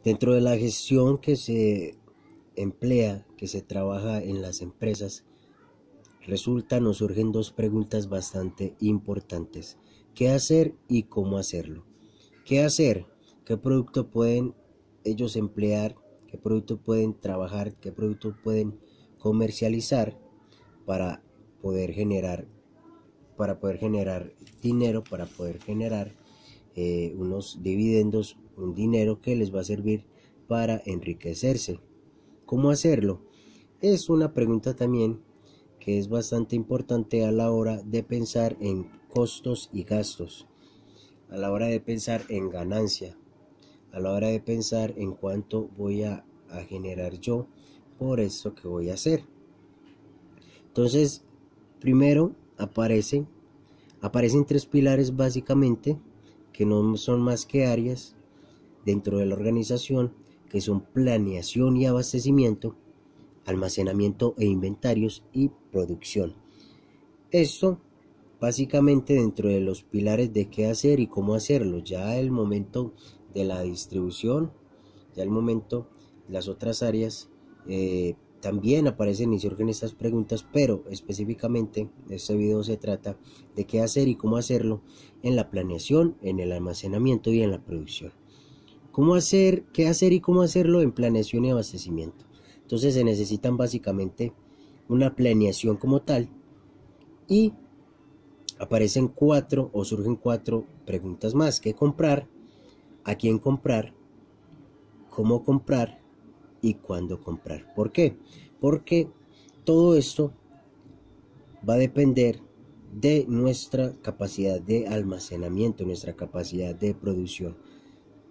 Dentro de la gestión que se emplea, que se trabaja en las empresas, nos surgen dos preguntas bastante importantes. ¿Qué hacer y cómo hacerlo? ¿Qué hacer? ¿Qué producto pueden ellos emplear? ¿Qué producto pueden trabajar? ¿Qué producto pueden comercializar para poder generar dinero, para poder generar unos dividendos, un dinero que les va a servir para enriquecerse? ¿Cómo hacerlo? Es una pregunta también que es bastante importante a la hora de pensar en costos y gastos, a la hora de pensar en ganancia, a la hora de pensar en cuánto voy a generar yo por esto que voy a hacer. Entonces, primero aparecen tres pilares básicamente, que no son más que áreas dentro de la organización, que son planeación y abastecimiento, almacenamiento e inventarios y producción. Esto básicamente dentro de los pilares de qué hacer y cómo hacerlo. Ya el momento de la distribución, ya el momento, las otras áreas también aparecen y surgen estas preguntas, pero específicamente este video se trata de qué hacer y cómo hacerlo en la planeación, en el almacenamiento y en la producción. ¿Qué hacer y cómo hacerlo en planeación y abastecimiento? Entonces se necesitan básicamente una planeación como tal, y aparecen surgen cuatro preguntas más: ¿qué comprar? ¿A quién comprar? ¿Cómo comprar? ¿Y cuándo comprar? ¿Por qué? Porque todo esto va a depender de nuestra capacidad de almacenamiento, nuestra capacidad de producción.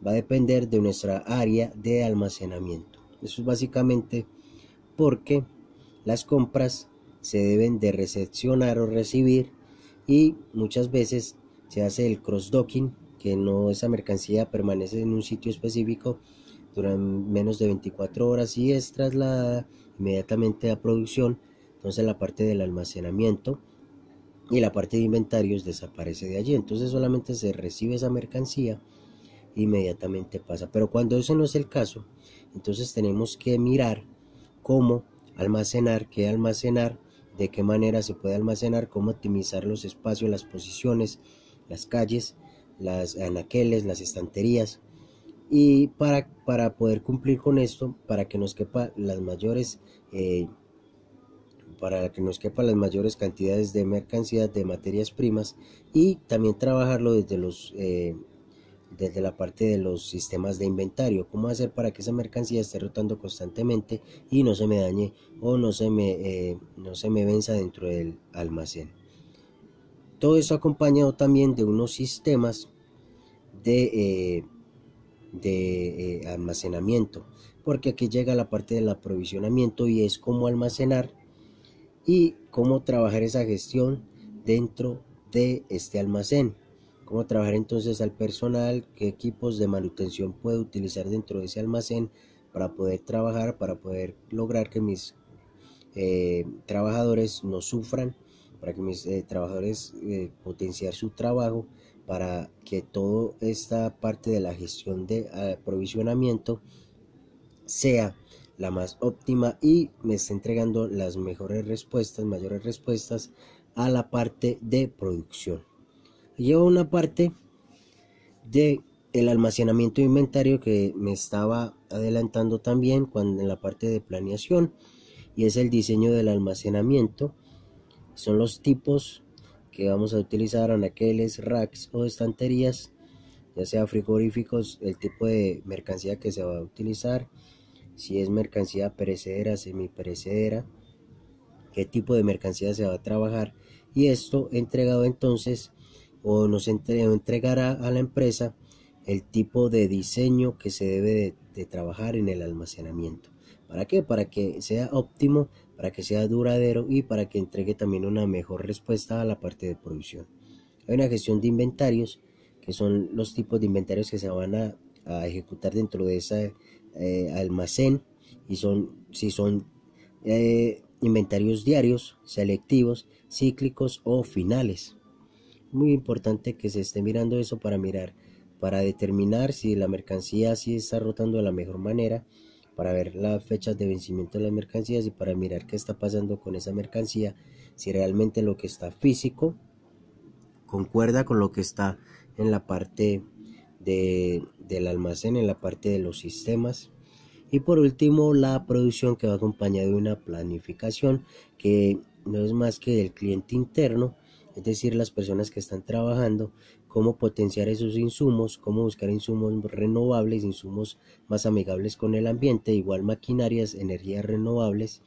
Va a depender de nuestra área de almacenamiento. Eso es básicamente porque las compras se deben de recepcionar o recibir, y muchas veces se hace el cross-docking, que no, esa mercancía permanece en un sitio específico durante menos de 24 horas y es trasladada inmediatamente a producción. Entonces la parte del almacenamiento y la parte de inventarios desaparece de allí. Entonces solamente se recibe esa mercancía e inmediatamente pasa. Pero cuando eso no es el caso, entonces tenemos que mirar cómo almacenar, qué almacenar, de qué manera se puede almacenar, cómo optimizar los espacios, las posiciones, las calles, las anaqueles, las estanterías, y para poder cumplir con esto, para que nos quepa las mayores cantidades de mercancías, de materias primas, y también trabajarlo desde la parte de los sistemas de inventario. ¿Cómo hacer para que esa mercancía esté rotando constantemente y no se me dañe o no se me venza dentro del almacén? Todo eso acompañado también de unos sistemas de almacenamiento, porque aquí llega la parte del aprovisionamiento, y es cómo almacenar y cómo trabajar esa gestión dentro de este almacén. Cómo trabajar entonces al personal, qué equipos de manutención puedo utilizar dentro de ese almacén para poder trabajar, para poder lograr que mis trabajadores no sufran, para que mis trabajadores potenciar su trabajo, para que toda esta parte de la gestión de aprovisionamiento sea la más óptima y me esté entregando las mayores respuestas a la parte de producción. Lleva una parte de el almacenamiento de inventario que me estaba adelantando también en la parte de planeación, y es el diseño del almacenamiento. Son los tipos que vamos a utilizar: anaqueles, racks o estanterías, ya sea frigoríficos, el tipo de mercancía que se va a utilizar, si es mercancía perecedera, semiperecedera, qué tipo de mercancía se va a trabajar, y esto entregado entonces o nos entregará a la empresa el tipo de diseño que se debe de trabajar en el almacenamiento. ¿Para qué? Para que sea óptimo, para que sea duradero y para que entregue también una mejor respuesta a la parte de producción. Hay una gestión de inventarios, que son los tipos de inventarios que se van a ejecutar dentro de ese almacén, y si son inventarios diarios, selectivos, cíclicos o finales. Muy importante que se esté mirando eso para mirar para determinar si la mercancía sí está rotando de la mejor manera, para ver las fechas de vencimiento de las mercancías y para mirar qué está pasando con esa mercancía, si realmente lo que está físico concuerda con lo que está en la parte del almacén, en la parte de los sistemas. Y por último, la producción, que va acompañada de una planificación que no es más que del cliente interno, es decir, las personas que están trabajando, cómo potenciar esos insumos, cómo buscar insumos renovables, insumos más amigables con el ambiente, igual maquinarias, energías renovables,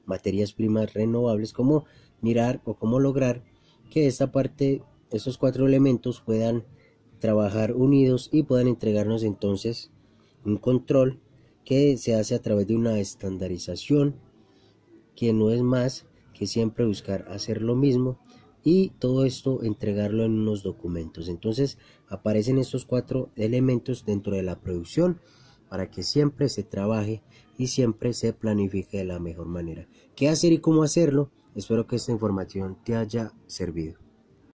materias primas renovables, cómo mirar o cómo lograr que esta parte, estos 4 elementos puedan trabajar unidos y puedan entregarnos entonces un control que se hace a través de una estandarización, que no es más que siempre buscar hacer lo mismo y todo esto entregarlo en unos documentos. Entonces aparecen estos 4 elementos dentro de la producción para que siempre se trabaje y siempre se planifique de la mejor manera. ¿Qué hacer y cómo hacerlo? Espero que esta información te haya servido.